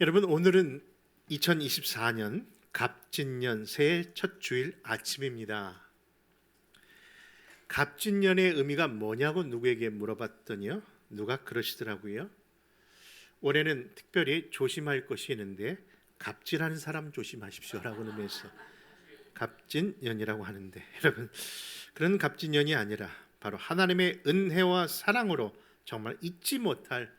여러분, 오늘은 2024년 갑진년 새해 첫 주일 아침입니다. 갑진년의 의미가 뭐냐고 누구에게 물어봤더니요, 누가 그러시더라고요. 올해는 특별히 조심할 것이 있는데 갑질하는 사람 조심하십시오라고 하면서 갑진년이라고 하는데, 여러분, 그런 갑진년이 아니라 바로 하나님의 은혜와 사랑으로 정말 잊지 못할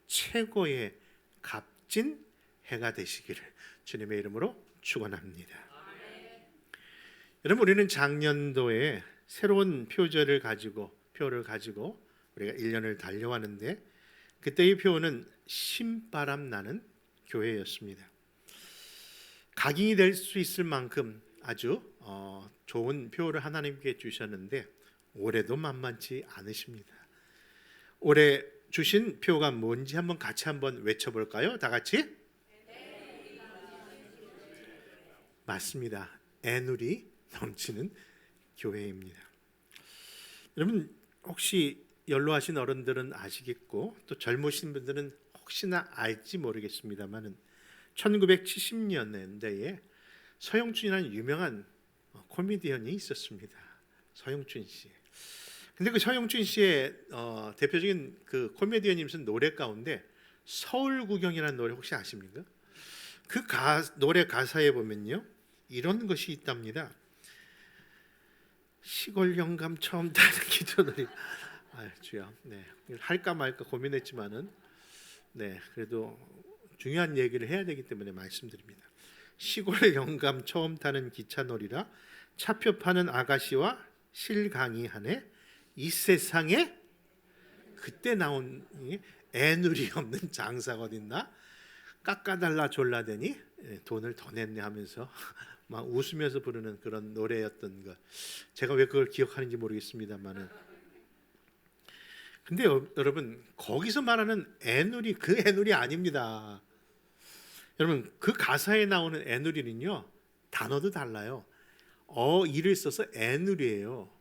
최고의 값진 해가 되시기를 주님의 이름으로 축원합니다. 여러분, 우리는 작년도에 새로운 표를 가지고 우리가 1년을 달려왔는데, 그때의 표어는 신바람 나는 교회였습니다. 각인이 될 수 있을 만큼 아주 좋은 표를 하나님께 주셨는데, 올해도 만만치 않으십니다. 올해 주신 표가 뭔지 같이 한번 외쳐볼까요? 다 같이? 맞습니다. 애누리 넘치는 교회입니다. 여러분, 혹시 연로하신 어른들은 아시겠고, 또 젊으신 분들은 혹시나 알지 모르겠습니다만은 1970년대에 서영춘이라는 유명한 코미디언이 있었습니다. 서영춘 씨. 근데 그 서영춘 씨의 대표적인 그 코미디언이 무슨 노래 가운데 서울구경이라는 노래 혹시 아십니까? 그 노래 가사에 보면요, 이런 것이 있답니다. 시골 영감 처음 타는 기도놀이. 주여, 네, 할까 말까 고민했지만은, 네, 그래도 중요한 얘기를 해야 되기 때문에 말씀드립니다. 시골 영감 처음 타는 기차놀이라 차표 파는 아가씨와 실강이하네. 이 세상에 그때 나온 애누리 없는 장사가 어딨나? 깎아달라 졸라대니 돈을 더 냈네 하면서 막 웃으면서 부르는 그런 노래였던 것. 제가 왜 그걸 기억하는지 모르겠습니다만은, 근데 여러분, 거기서 말하는 애누리, 그 애누리 아닙니다. 여러분, 그 가사에 나오는 애누리는요, 단어도 달라요. 이를 써서 애누리예요.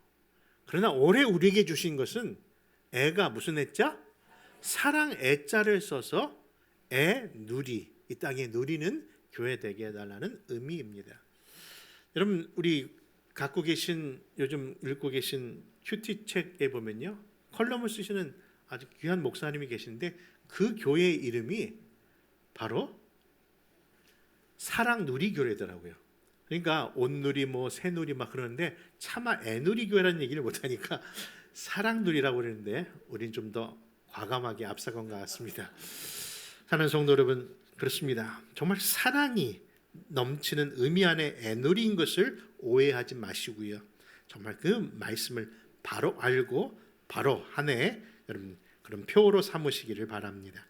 그러나 올해 우리에게 주신 것은 애가 무슨 애자? 사랑 애자를 써서 애누리, 이 땅에 누리는 교회 되게 해달라는 의미입니다. 여러분, 우리 요즘 읽고 계신 큐티 책에 보면요, 컬럼을 쓰시는 아주 귀한 목사님이 계신데, 그 교회의 이름이 바로 사랑 누리 교회더라고요. 그러니까 온누리 새누리 막 그러는데, 차마 애누리 교회라는 얘기를 못하니까 사랑 누리라고 그러는데, 우린 좀 더 과감하게 앞서간 것 같습니다. 사랑하는 성도 여러분, 그렇습니다. 정말 사랑이 넘치는 의미 안에 애누리인 것을 오해하지 마시고요, 정말 그 말씀을 바로 알고 바로 한 해 여러분 그런 표로 삼으시기를 바랍니다.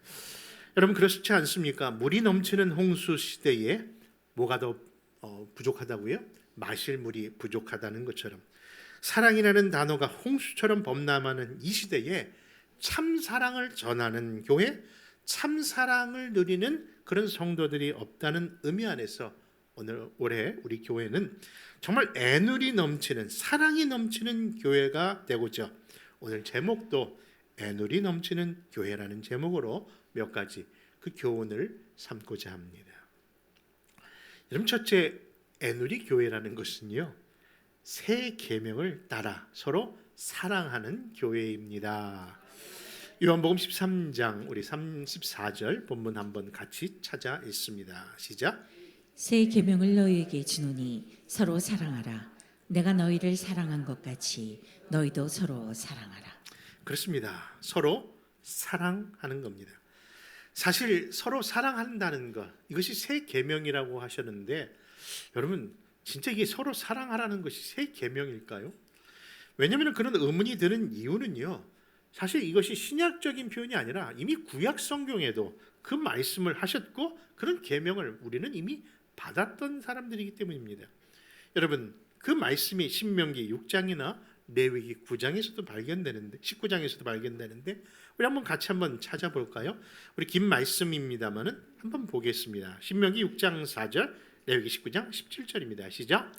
여러분, 그렇지 않습니까? 물이 넘치는 홍수 시대에 뭐가 더 부족하다고요? 마실 물이 부족하다는 것처럼, 사랑이라는 단어가 홍수처럼 범람하는 이 시대에 참사랑을 전하는 교회, 참사랑을 누리는 그런 성도들이 없다는 의미 안에서 올해 우리 교회는 정말 애누리 넘치는, 사랑이 넘치는 교회가 되고자, 오늘 제목도 애누리 넘치는 교회라는 제목으로 몇 가지 그 교훈을 삼고자 합니다. 여러분, 첫째, 애누리 교회라는 것은요, 새 계명을 따라 서로 사랑하는 교회입니다. 요한복음 13장 우리 34절 본문 한번 같이 찾아 읽습니다. 시작. 새 계명을 너희에게 주노니 서로 사랑하라. 내가 너희를 사랑한 것 같이 너희도 서로 사랑하라. 그렇습니다. 서로 사랑하는 겁니다. 사실 서로 사랑한다는 것, 이것이 새 계명이라고 하셨는데, 여러분, 진짜 이게 서로 사랑하라는 것이 새 계명일까요? 왜냐하면 그런 의문이 드는 이유는요, 사실 이것이 신약적인 표현이 아니라 이미 구약 성경에도 그 말씀을 하셨고, 그런 계명을 우리는 이미 받았던 사람들이기 때문입니다. 여러분, 그 말씀이 신명기 6장이나 레위기 9장에서도 발견되는데, 19장에서도 발견되는데, 우리 같이 한번 찾아볼까요? 우리 긴 말씀입니다만은 한번 보겠습니다. 신명기 6장 4절, 레위기 19장 17절입니다. 시작.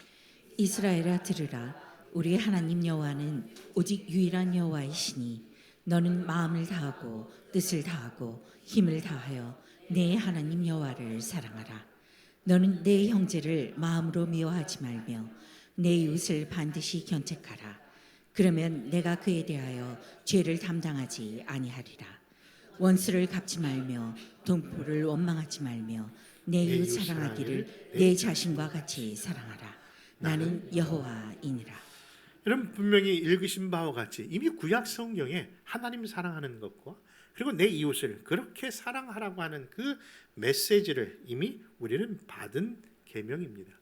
이스라엘아 들으라. 우리 하나님 여호와는 오직 유일한 여호와이시니 너는 마음을 다하고 뜻을 다하고 힘을 다하여 내 하나님 여호와를 사랑하라. 너는 내 형제를 마음으로 미워하지 말며 내 이웃을 반드시 견책하라. 그러면 내가 그에 대하여 죄를 담당하지 아니하리라. 원수를 갚지 말며 동포를 원망하지 말며 내 이웃 사랑하기를 내 자신과 같이 사랑하라. 나는 여호와이니라. 여러분 분명히 읽으신 바와 같이 이미 구약 성경에 하나님 사랑하는 것과 그리고 내 이웃을 그렇게 사랑하라고 하는 그 메시지를 이미 우리는 받은 계명입니다.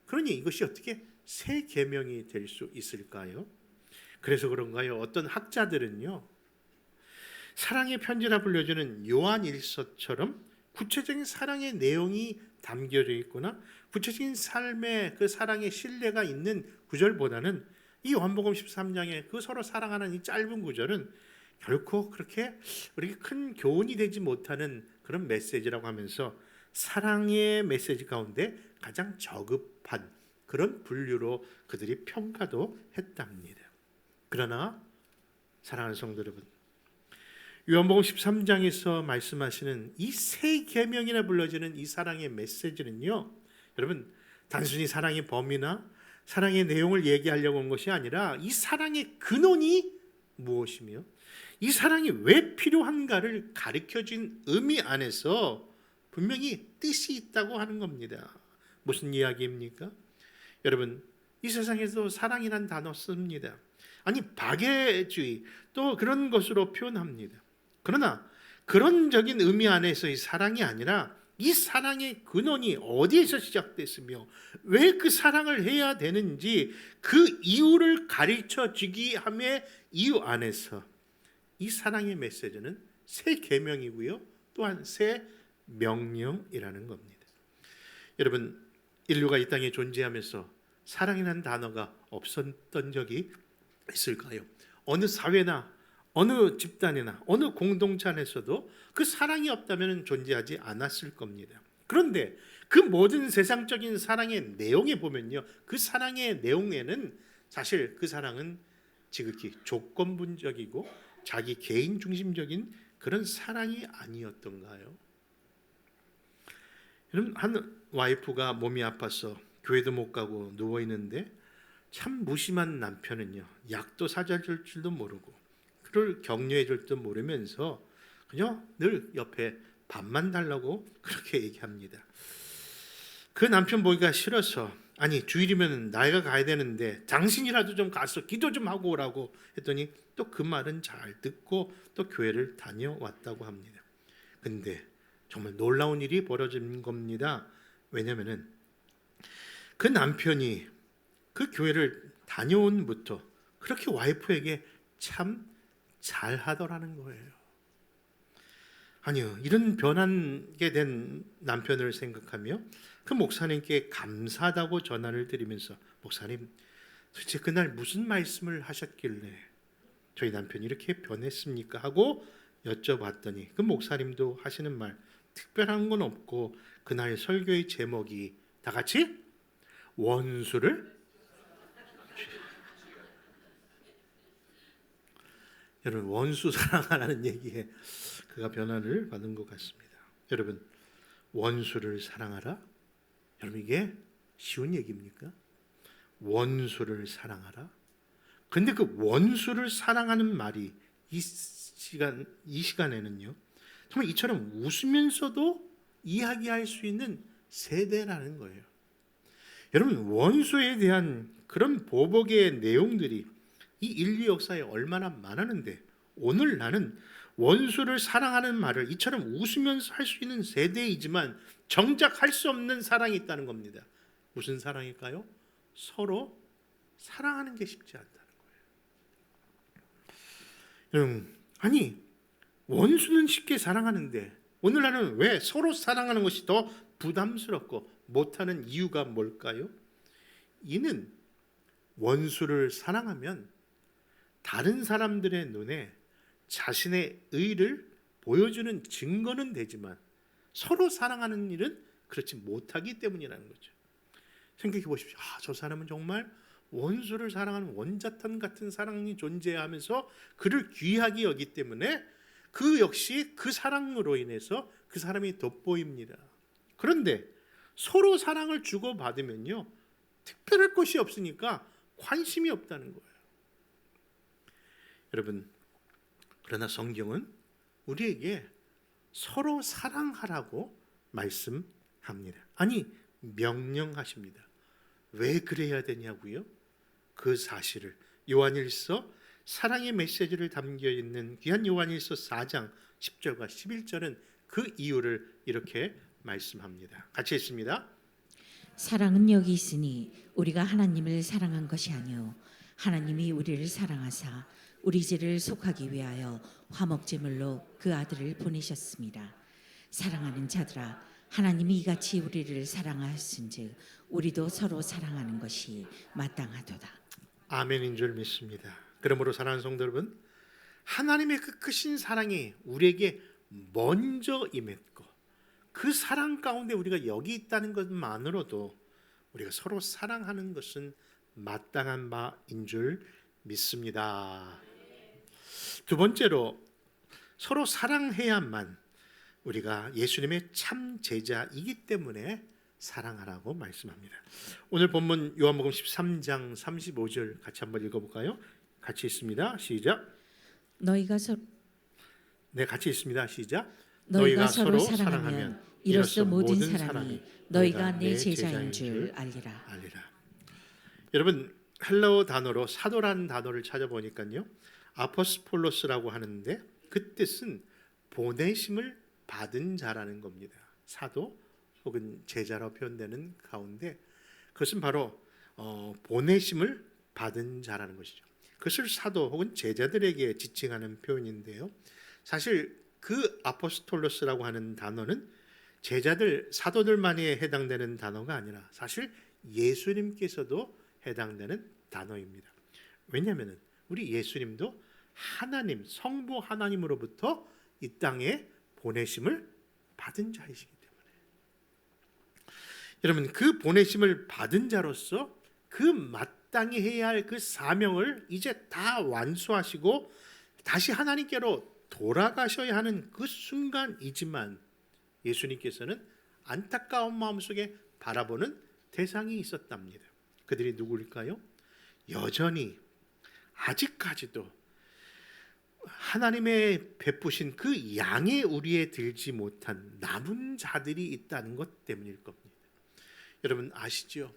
그러니 이것이 어떻게 새 계명이 될 수 있을까요? 그래서 그런가요? 어떤 학자들은요, 사랑의 편지라 불려주는 요한일서처럼 구체적인 사랑의 내용이 담겨져 있거나 구체적인 삶의 그 사랑의 신뢰가 있는 구절보다는 이 요한복음 13장의 그 서로 사랑하는 이 짧은 구절은 결코 그렇게 우리에게 큰 교훈이 되지 못하는 그런 메시지라고 하면서 사랑의 메시지 가운데 가장 저급한 그런 분류로 그들이 평가도 했답니다. 그러나 사랑하는 성도 여러분, 요한복음 13장에서 말씀하시는 이 새 계명이라 불러지는 이 사랑의 메시지는요, 여러분 단순히 사랑의 범위나 사랑의 내용을 얘기하려고 한 것이 아니라 이 사랑의 근원이 무엇이며 이 사랑이 왜 필요한가를 가르쳐준 의미 안에서 분명히 뜻이 있다고 하는 겁니다. 무슨 이야기입니까? 여러분 이 세상에서 사랑이란 단어 씁니다. 아니 박애주의 또 그런 것으로 표현합니다. 그러나 그런적인 의미 안에서의 사랑이 아니라 이 사랑의 근원이 어디에서 시작됐으며 왜 그 사랑을 해야 되는지 그 이유를 가르쳐 주기 함의 이유 안에서 이 사랑의 메시지는 새 계명이고요, 또한 새 명령이라는 겁니다. 여러분 인류가 이 땅에 존재하면서 사랑이라는 단어가 없었던 적이 있을까요? 어느 사회나 어느 집단이나 어느 공동체 안에서도 그 사랑이 없다면 존재하지 않았을 겁니다. 그런데 그 모든 세상적인 사랑의 내용에 보면요, 그 사랑의 내용에는 사실 그 사랑은 지극히 조건분적이고 자기 개인 중심적인 그런 사랑이 아니었던가요? 여러분 한 와이프가 몸이 아파서 교회도 못 가고 누워 있는데 참 무심한 남편은요, 약도 사다 줄 줄도 모르고 그를 격려해 줄 줄 모르면서 그냥 늘 옆에 밥만 달라고 그렇게 얘기합니다. 그 남편 보기가 싫어서 아니 주일이면 나이가 가야 되는데 당신이라도 좀 가서 기도 좀 하고 오라고 했더니 또 그 말은 잘 듣고 또 교회를 다녀왔다고 합니다. 근데 정말 놀라운 일이 벌어진 겁니다. 왜냐하면 그 남편이 그 교회를 다녀온부터 그렇게 와이프에게 참 잘하더라는 거예요. 아니요, 이런 변하게 된 남편을 생각하며 그 목사님께 감사하다고 전화를 드리면서 목사님 도대체 그날 무슨 말씀을 하셨길래 저희 남편이 이렇게 변했습니까? 하고 여쭤봤더니 그 목사님도 하시는 말 특별한 건 없고 그날 설교의 제목이 다 같이 원수를 여러분 원수 사랑하라는 얘기에 그가 변화를 받은 것 같습니다. 여러분 원수를 사랑하라? 여러분 이게 쉬운 얘기입니까? 원수를 사랑하라? 근데 그 원수를 사랑하는 말이 이 시간에는요 정말 이처럼 웃으면서도 이야기할 수 있는 세대라는 거예요. 여러분 원수에 대한 그런 보복의 내용들이 이 인류 역사에 얼마나 많았는데 오늘 나는 원수를 사랑하는 말을 이처럼 웃으면서 할 수 있는 세대이지만 정작 할 수 없는 사랑이 있다는 겁니다. 무슨 사랑일까요? 서로 사랑하는 게 쉽지 않다는 거예요. 여러분 아니 원수는 쉽게 사랑하는데 오늘날은 왜 서로 사랑하는 것이 더 부담스럽고 못하는 이유가 뭘까요? 이는 원수를 사랑하면 다른 사람들의 눈에 자신의 의를 보여주는 증거는 되지만 서로 사랑하는 일은 그렇지 못하기 때문이라는 거죠. 생각해 보십시오. 저 사람은 정말 원수를 사랑하는 원자탄 같은 사랑이 존재하면서 그를 귀하게 여기기 때문에 그 역시 그 사랑으로 인해서 그 사람이 돋보입니다. 그런데 서로 사랑을 주고받으면요, 특별할 것이 없으니까 관심이 없다는 거예요. 여러분, 그러나 성경은 우리에게 서로 사랑하라고 말씀합니다. 아니, 명령하십니다. 왜 그래야 되냐고요? 그 사실을 요한일서 사랑의 메시지를 담겨 있는 귀한 요한일서 4장 10절과 11절은 그 이유를 이렇게 말씀합니다. 같이 읽습니다. 사랑은 여기 있으니 우리가 하나님을 사랑한 것이 아니요 하나님이 우리를 사랑하사 우리 죄를 속하기 위하여 화목제물로 그 아들을 보내셨습니다. 사랑하는 자들아, 하나님이 이같이 우리를 사랑하였은즉 우리도 서로 사랑하는 것이 마땅하도다. 아멘인 줄 믿습니다. 그러므로 사랑하는 성도 여러분, 하나님의 그 크신 사랑이 우리에게 먼저 임했고 그 사랑 가운데 우리가 여기 있다는 것만으로도 우리가 서로 사랑하는 것은 마땅한 바인 줄 믿습니다. 두 번째로, 서로 사랑해야만 우리가 예수님의 참 제자이기 때문에 사랑하라고 말씀합니다. 오늘 본문 요한복음 13장 35절 같이 한번 읽어볼까요? 같이 있습니다. 시작. 같이 있습니다. 시작. 너희가 서로 사랑하면 이로써 모든 사람이 너희가 내 제자인 줄 알리라. 여러분, 헬라어 단어로 사도라는 단어를 찾아보니까요, 아포스폴로스라고 하는데 그 뜻은 보내심을 받은 자라는 겁니다. 사도 혹은 제자로 표현되는 가운데 그것은 바로 보내심을 받은 자라는 것이죠. 그것을 사도 혹은 제자들에게 지칭하는 표현인데요, 사실 그 아포스톨로스라고 하는 단어는 제자들, 사도들만이 해당되는 단어가 아니라 사실 예수님께서도 해당되는 단어입니다. 왜냐하면 우리 예수님도 하나님, 성부 하나님으로부터 이 땅에 보내심을 받은 자이시기 때문에, 여러분, 그 보내심을 받은 자로서 그 마땅히 해야 할 그 사명을 이제 다 완수하시고 다시 하나님께로 돌아가셔야 하는 그 순간이지만 예수님께서는 안타까운 마음속에 바라보는 대상이 있었답니다. 그들이 누구일까요? 여전히 아직까지도 하나님의 베푸신 그 양의 우리에 들지 못한 남은 자들이 있다는 것 때문일 겁니다. 여러분 아시죠?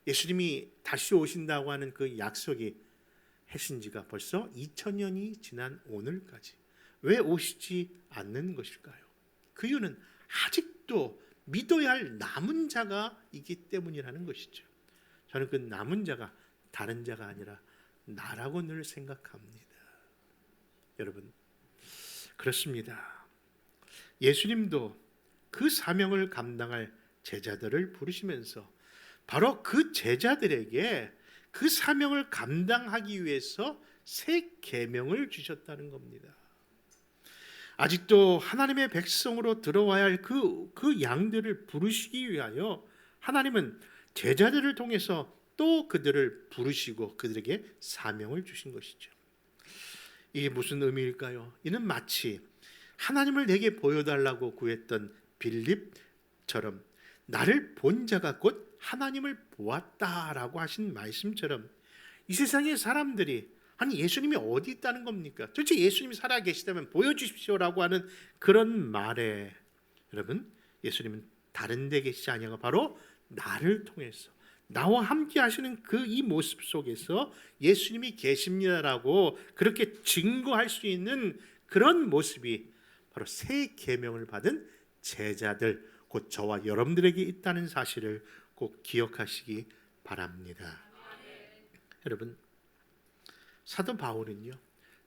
예수님이 다시 오신다고 하는 그 약속이 하신 지가 벌써 2000년이 지난 오늘까지 왜 오시지 않는 것일까요? 그 이유는 아직도 믿어야 할 남은 자가 있기 때문이라는 것이죠. 저는 그 남은 자가 다른 자가 아니라 나라고 늘 생각합니다. 여러분, 그렇습니다. 예수님도 그 사명을 감당할 제자들을 부르시면서 바로 그 제자들에게 그 사명을 감당하기 위해서 새 계명을 주셨다는 겁니다. 아직도 하나님의 백성으로 들어와야 할 그 양들을 부르시기 위하여 하나님은 제자들을 통해서 또 그들을 부르시고 그들에게 사명을 주신 것이죠. 이게 무슨 의미일까요? 이는 마치 하나님을 내게 보여달라고 구했던 빌립처럼 나를 본 자가 곧 하나님을 보았다라고 하신 말씀처럼 이 세상의 사람들이 아니 예수님이 어디 있다는 겁니까? 도대체 예수님이 살아계시다면 보여주십시오라고 하는 그런 말에 여러분, 예수님은 다른 데 계시지 아니하고 바로 나를 통해서 나와 함께 하시는 그 이 모습 속에서 예수님이 계십니다라고 그렇게 증거할 수 있는 그런 모습이 바로 새 계명을 받은 제자들, 곧 저와 여러분들에게 있다는 사실을 꼭 기억하시기 바랍니다. 여러분, 사도 바울은요,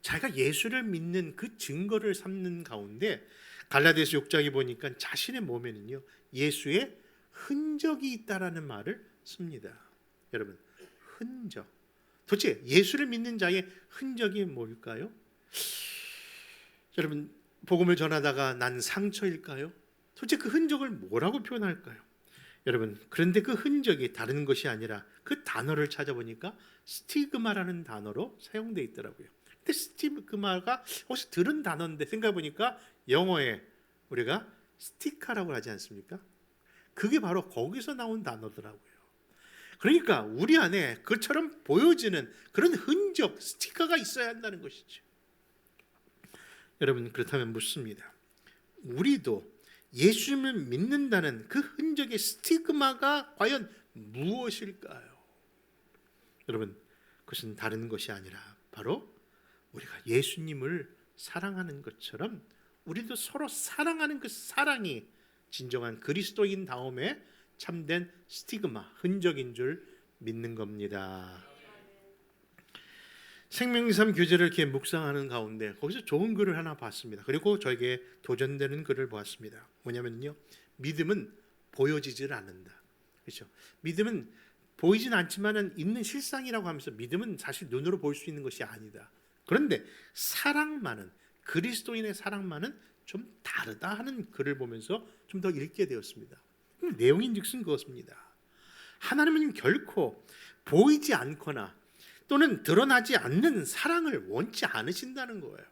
자기가 예수를 믿는 그 증거를 삼는 가운데 갈라디아서 6장에 보니까 자신의 몸에는요 예수의 흔적이 있다라는 말을 씁니다. 여러분, 흔적. 도대체 예수를 믿는 자의 흔적이 뭘까요? 여러분, 복음을 전하다가 난 상처일까요? 도대체 그 흔적을 뭐라고 표현할까요? 여러분, 그런데 그 흔적이 다른 것이 아니라 그 단어를 찾아보니까 스티그마라는 단어로 사용되어 있더라고요. 근데 스티그마가 혹시 들은 단어인데 생각해 보니까 영어에 우리가 스티커라고 하지 않습니까? 그게 바로 거기서 나온 단어더라고요. 그러니까 우리 안에 그처럼 보여지는 그런 흔적, 스티커가 있어야 한다는 것이죠. 여러분, 그렇다면 묻습니다. 우리도 예수님을 믿는다는 그 흔적의 스티그마가 과연 무엇일까요? 여러분, 그것은 다른 것이 아니라 바로 우리가 예수님을 사랑하는 것처럼 우리도 서로 사랑하는 그 사랑이 진정한 그리스도인 다음에 참된 스티그마, 흔적인 줄 믿는 겁니다. 생명삼 교제를 이렇게 묵상하는 가운데 거기서 좋은 글을 하나 봤습니다. 그리고 저에게 도전되는 글을 보았습니다. 뭐냐면요, 믿음은 보여지질 않는다. 그렇죠? 믿음은 보이진 않지만은 있는 실상이라고 하면서 믿음은 사실 눈으로 볼 수 있는 것이 아니다. 그런데 사랑만은, 그리스도인의 사랑만은 좀 다르다 하는 글을 보면서 좀 더 읽게 되었습니다. 내용인즉슨 그것입니다. 하나님은 결코 보이지 않거나 또는 드러나지 않는 사랑을 원치 않으신다는 거예요.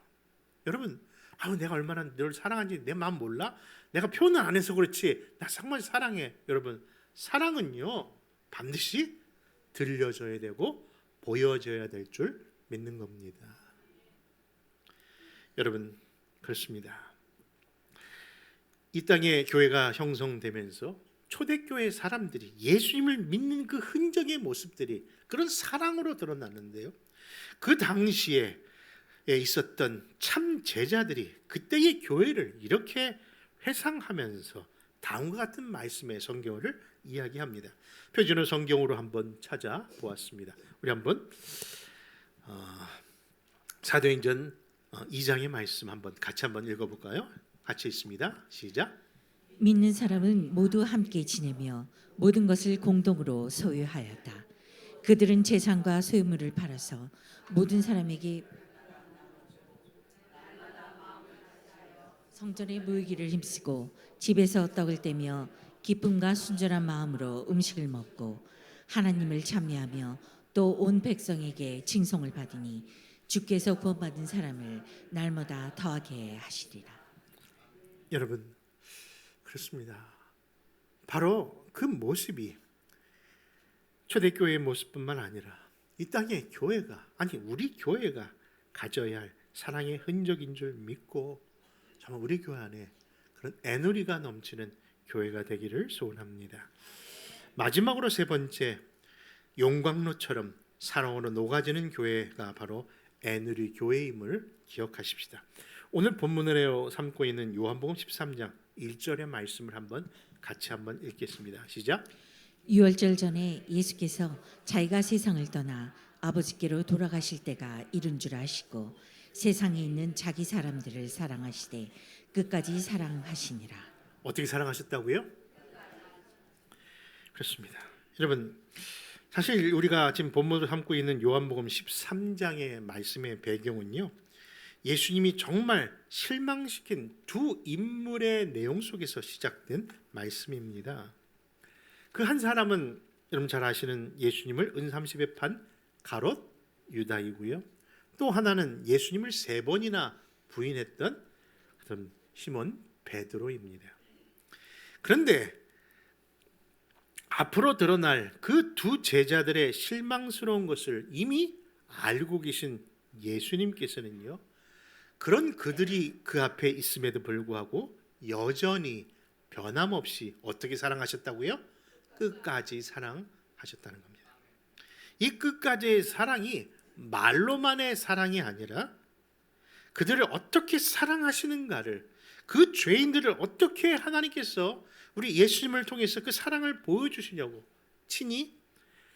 여러분, 내가 얼마나 너를 사랑하는지 내 마음 몰라? 내가 표현을 안 해서 그렇지 나 정말 사랑해. 여러분, 사랑은요 반드시 들려져야 되고 보여져야 될 줄 믿는 겁니다. 여러분, 그렇습니다. 이 땅에 교회가 형성되면서 초대교회 사람들이 예수님을 믿는 그 흔적의 모습들이 그런 사랑으로 드러났는데요, 그 당시에 있었던 참 제자들이 그때의 교회를 이렇게 회상하면서 다음과 같은 말씀의 성경을 이야기합니다. 표준어 성경으로 한번 찾아보았습니다. 우리 한번 사도행전 2장의 말씀 같이 한번 읽어볼까요? 같이 있습니다. 시작. 믿는 사람은 모두 함께 지내며 모든 것을 공동으로 소유하였다. 그들은 재산과 소유물을 팔아서 모든 사람에게 성전에 모이기를 힘쓰고 집에서 떡을 떼며 기쁨과 순전한 마음으로 음식을 먹고 하나님을 찬미하며 또 온 백성에게 칭송을 받으니 주께서 구원받은 사람을 날마다 더하게 하시리라. 여러분, 그렇습니다. 바로 그 모습이 초대교회의 모습뿐만 아니라 이 땅의 교회가, 우리 교회가 가져야 할 사랑의 흔적인 줄 믿고 정말 우리 교회 안에 그런 애누리가 넘치는 교회가 되기를 소원합니다. 마지막으로 세 번째, 용광로처럼 사랑으로 녹아지는 교회가 바로 애누리 교회임을 기억하십시다. 오늘 본문으로 삼고 있는 요한복음 13장 1절의 말씀을 같이 한번 읽겠습니다. 시작. 유월절 전에 예수께서 자기가 세상을 떠나 아버지께로 돌아가실 때가 이른 줄 아시고 세상에 있는 자기 사람들을 사랑하시되 끝까지 사랑하시니라. 어떻게 사랑하셨다고요? 그렇습니다. 여러분, 사실 우리가 지금 본문으로 삼고 있는 요한복음 13장의 말씀의 배경은요, 예수님이 정말 실망시킨 두 인물의 내용 속에서 시작된 말씀입니다. 그 한 사람은 여러분 잘 아시는 예수님을 은30에 판 가롯 유다이고요. 또 하나는 예수님을 3번이나 부인했던 그런 시몬 베드로입니다. 그런데 앞으로 드러날 그 두 제자들의 실망스러운 것을 이미 알고 계신 예수님께서는요, 그런 그들이 그 앞에 있음에도 불구하고 여전히 변함없이 어떻게 사랑하셨다고요? 끝까지 사랑하셨다는 겁니다. 이 끝까지의 사랑이 말로만의 사랑이 아니라 그들을 어떻게 사랑하시는가를, 그 죄인들을 어떻게 하나님께서 우리 예수님을 통해서 그 사랑을 보여주시려고 친히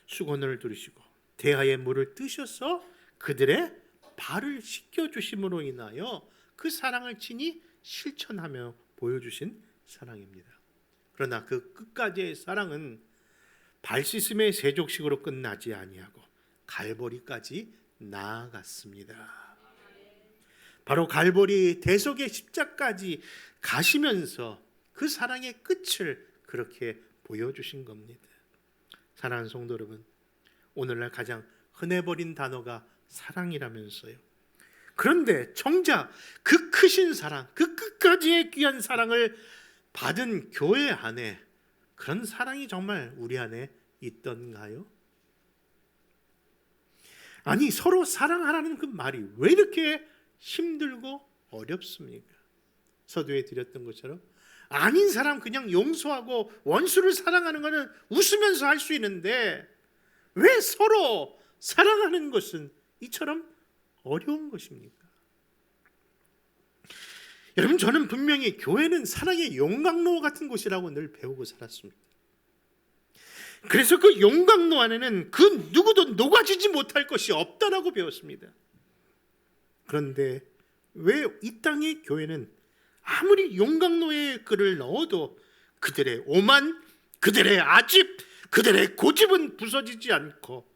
수건을 두르시고 대하의 물을 뜨셔서 그들의 발을 씻겨주심으로 인하여 그 사랑을 친히 실천하며 보여주신 사랑입니다. 그러나 그 끝까지의 사랑은 발 씻음의 세족식으로 끝나지 아니하고 갈보리까지 나아갔습니다. 바로 갈보리 대속의 십자가까지 가시면서 그 사랑의 끝을 그렇게 보여주신 겁니다. 사랑하는 성도 여러분, 오늘날 가장 흔해버린 단어가 사랑이라면서요. 그런데 정작 그 크신 사랑, 그 끝까지의 귀한 사랑을 받은 교회 안에 그런 사랑이 정말 우리 안에 있던가요? 아니, 서로 사랑하라는 그 말이 왜 이렇게 힘들고 어렵습니까? 서두에 드렸던 것처럼 아닌 사람 그냥 용서하고 원수를 사랑하는 것은 웃으면서 할 수 있는데 왜 서로 사랑하는 것은 이처럼 어려운 것입니까? 여러분, 저는 분명히 교회는 사랑의 용광로 같은 곳이라고 늘 배우고 살았습니다. 그래서 그 용광로 안에는 그 누구도 녹아지지 못할 것이 없다라고 배웠습니다. 그런데 왜 이 땅의 교회는 아무리 용광로에 그를 넣어도 그들의 오만, 그들의 아집, 그들의 고집은 부서지지 않고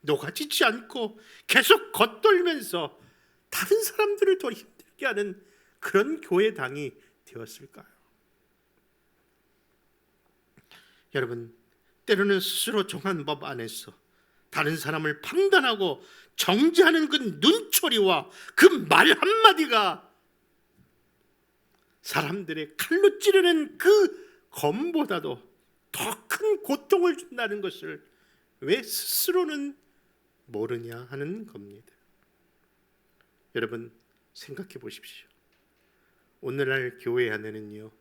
녹아지지 않고 계속 겉돌면서 다른 사람들을 더 힘들게 하는 그런 교회당이 되었을까요? 여러분, 때로는 스스로 정한 법 안에서 다른 사람을 판단하고 정죄하는 그 눈초리와 그 말 한마디가 사람들의 칼로 찌르는 그 검보다도 더 큰 고통을 준다는 것을 왜 스스로는 모르냐 하는 겁니다. 여러분, 생각해 보십시오. 오늘날 교회 안에는요,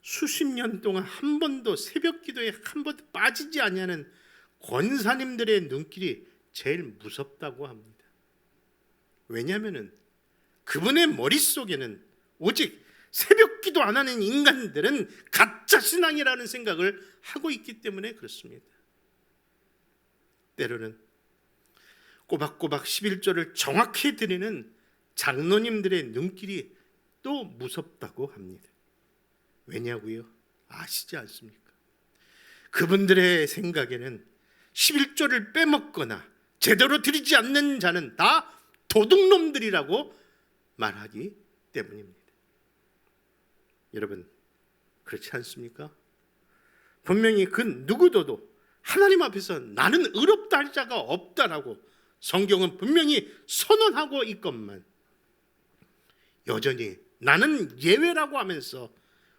수십 년 동안 한 번도 새벽 기도에 한 번도 빠지지 아니하는 권사님들의 눈길이 제일 무섭다고 합니다. 왜냐하면 그분의 머릿속에는 오직 새벽 기도 안 하는 인간들은 가짜 신앙이라는 생각을 하고 있기 때문에 그렇습니다. 때로는 꼬박꼬박 11조를 정확히 드리는 장로님들의 눈길이 또 무섭다고 합니다. 왜냐고요? 아시지 않습니까? 그분들의 생각에는 11조를 빼먹거나 제대로 드리지 않는 자는 다 도둑놈들이라고 말하기 때문입니다. 여러분, 그렇지 않습니까? 분명히 그 누구도 하나님 앞에서 나는 의롭다 할 자가 없다라고 성경은 분명히 선언하고 있건만 여전히 나는 예외라고 하면서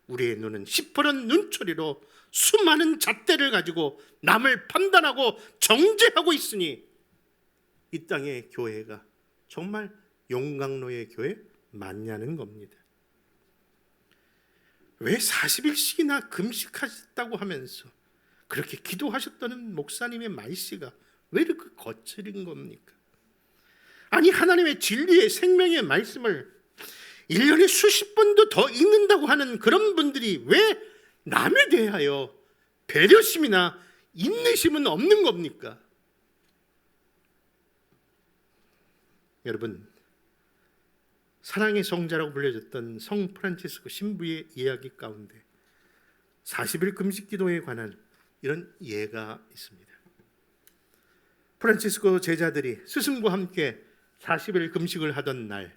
우리의 눈은 시퍼런 눈초리로 수많은 잣대를 가지고 남을 판단하고 정죄하고 있으니 이 땅의 교회가 정말 용광로의 교회 맞냐는 겁니다. 왜 40일씩이나 금식하셨다고 하면서 그렇게 기도하셨다는 목사님의 말씨가 왜 이렇게 거칠은 겁니까? 아니, 하나님의 진리의 생명의 말씀을 1년에 수십 번도 더 읽는다고 하는 그런 분들이 왜 남에 대하여 배려심이나 인내심은 없는 겁니까? 여러분, 사랑의 성자라고 불려졌던 성 프란치스코 신부의 이야기 가운데 40일 금식 기도에 관한 이런 예가 있습니다. 프란치스코 제자들이 스승과 함께 40일 금식을 하던 날,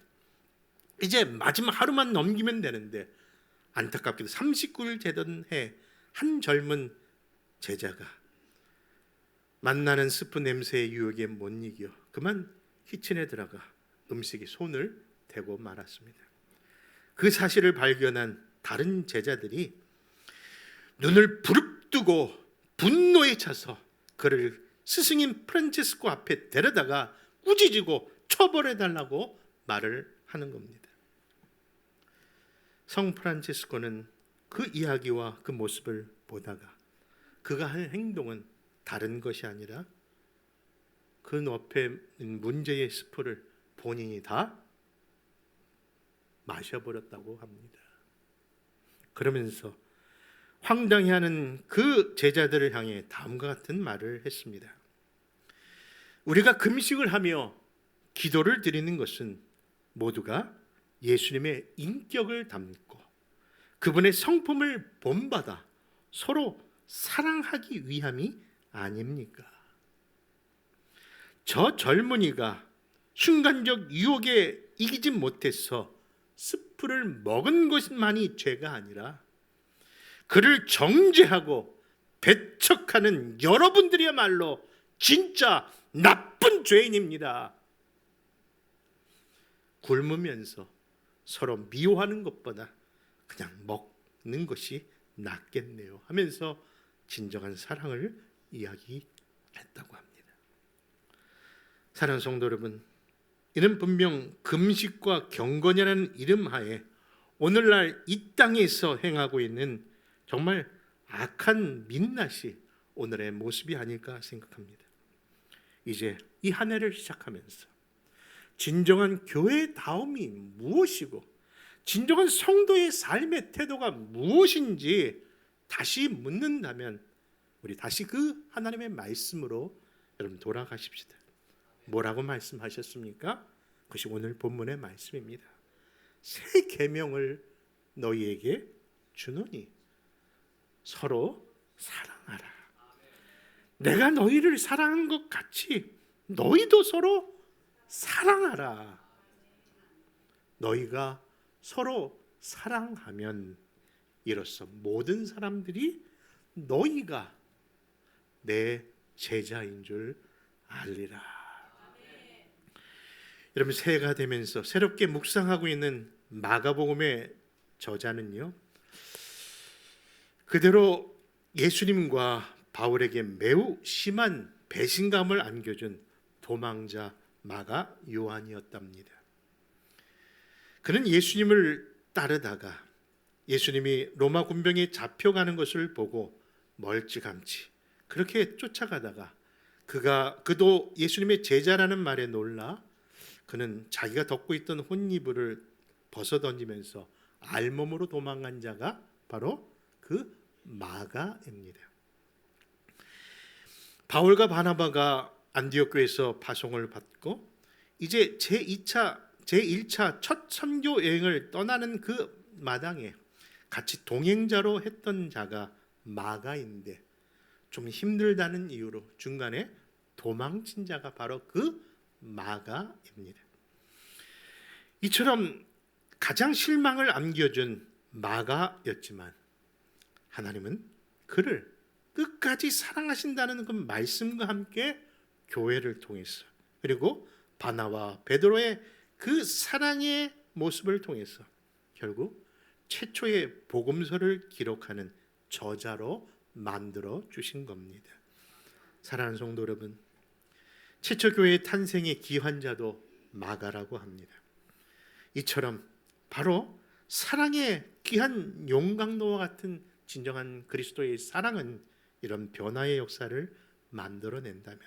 이제 마지막 하루만 넘기면 되는데 안타깝게도 39일 되던 해 한 젊은 제자가 만나는 스프 냄새의 유혹에 못 이겨 그만 키친에 들어가 음식에 손을 대고 말았습니다. 그 사실을 발견한 다른 제자들이 눈을 부릅뜨고 분노에 차서 그를 스승인 프란치스코 앞에 데려다가 꾸짖고 처벌해달라고 말을 하는 겁니다. 성 프란치스코는 그 이야기와 그 모습을 보다가 그가 한 행동은 다른 것이 아니라 그 옆에 문제의 스프를 본인이 다 마셔버렸다고 합니다. 그러면서 황당해하는 그 제자들을 향해 다음과 같은 말을 했습니다. 우리가 금식을 하며 기도를 드리는 것은 모두가 예수님의 인격을 담고 그분의 성품을 본받아 서로 사랑하기 위함이 아닙니까? 저 젊은이가 순간적 유혹에 이기지 못해서 스프를 먹은 것만이 죄가 아니라 그를 정죄하고 배척하는 여러분들이야말로 진짜 나쁜 죄인입니다. 굶으면서 서로 미워하는 것보다 그냥 먹는 것이 낫겠네요 하면서 진정한 사랑을 이야기했다고 합니다. 사랑하는 성도 여러분, 이는 분명 금식과 경건이라는 이름 하에 오늘날 이 땅에서 행하고 있는 정말 악한 민낯이 오늘의 모습이 아닐까 생각합니다. 이제 이 한 해를 시작하면서 진정한 교회다움이 무엇이고 진정한 성도의 삶의 태도가 무엇인지 다시 묻는다면 우리 다시 그 하나님의 말씀으로 여러분 돌아가십시다. 뭐라고 말씀하셨습니까? 그것이 오늘 본문의 말씀입니다. 새 계명을 너희에게 주노니 서로 사랑하라. 내가 너희를 사랑한 것 같이 너희도 서로 사랑하라. 너희가 서로 사랑하면 이로써 모든 사람들이 너희가 내 제자인 줄 알리라. 여러분, 새해가 되면서 새롭게 묵상하고 있는 마가복음의 저자는요, 그대로 예수님과 바울에게 매우 심한 배신감을 안겨준 도망자 마가 요한이었답니다. 그는 예수님을 따르다가 예수님이 로마 군병에 잡혀가는 것을 보고 멀찌감치 그렇게 쫓아가다가 그도 예수님의 제자라는 말에 놀라 그는 자기가 덮고 있던 혼이불을 벗어던지면서 알몸으로 도망간 자가 바로 그 마가입니다. 바울과 바나바가 안디옥 교회에서 파송을 받고 이제 제1차 첫 선교 여행을 떠나는 그 마당에 같이 동행자로 했던 자가 마가인데 좀 힘들다는 이유로 중간에 도망친 자가 바로 그 마가입니다. 이처럼 가장 실망을 안겨준 마가였지만 하나님은 그를 끝까지 사랑하신다는 그 말씀과 함께 교회를 통해서 그리고 바나와 베드로의 그 사랑의 모습을 통해서 결국 최초의 복음서를 기록하는 저자로 만들어 주신 겁니다. 사랑하는 성도 여러분, 최초 교회의 탄생의 기환자도 마가라고 합니다. 이처럼 바로 사랑의 귀한 용광로와 같은 진정한 그리스도의 사랑은 이런 변화의 역사를 만들어낸다면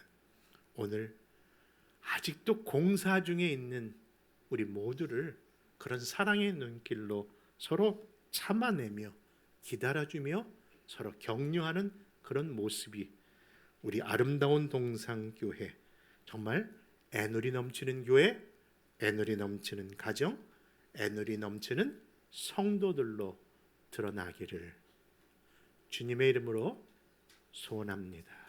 오늘 아직도 공사 중에 있는 우리 모두를 그런 사랑의 눈길로 서로 참아내며 기다려주며 서로 격려하는 그런 모습이 우리 아름다운 동상교회, 정말 애누리 넘치는 교회, 애누리 넘치는 가정, 애누리 넘치는 성도들로 드러나기를 주님의 이름으로 소원합니다.